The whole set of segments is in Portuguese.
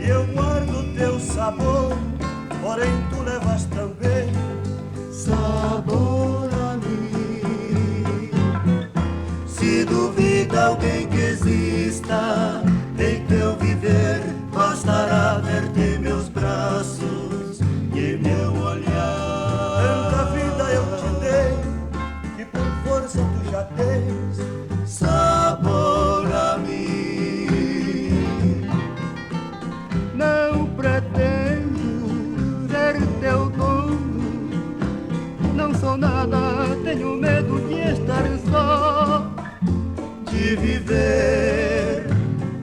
E eu guardo teu sabor, porém tu levas também sabor a mim. Se duvida alguém que exista em teu viver, bastará ver-te em meus braços e em meu olhar. Tanta vida eu te dei, que por força tu já tens sabor a mim. Não pretendo ser teu dono, não sou nada, tenho medo de estar só, de viver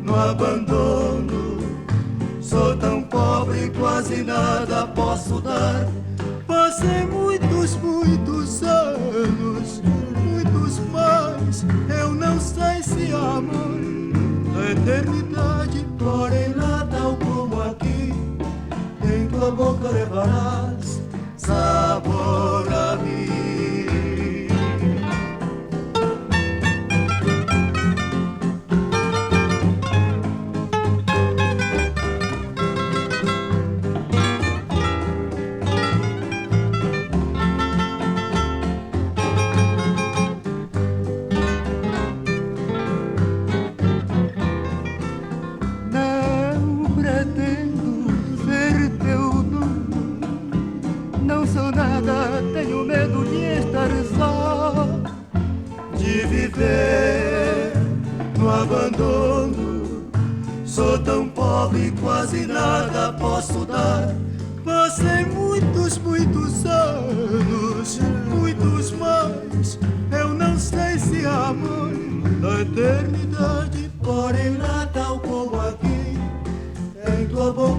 no abandono. Sou tão pobre, quase nada posso dar. Passei muitos, muitos anos, muitos mais. Eu não sei se amor na eternidade, porém lá tal como aqui, em tua boca levarás sabor a mim. Tenho medo de estar só, de viver no abandono. Sou tão pobre, quase nada posso dar. Passei muitos, muitos anos, muitos mais. Eu não sei se amor na eternidade, porém lá tal como aqui, em tua boca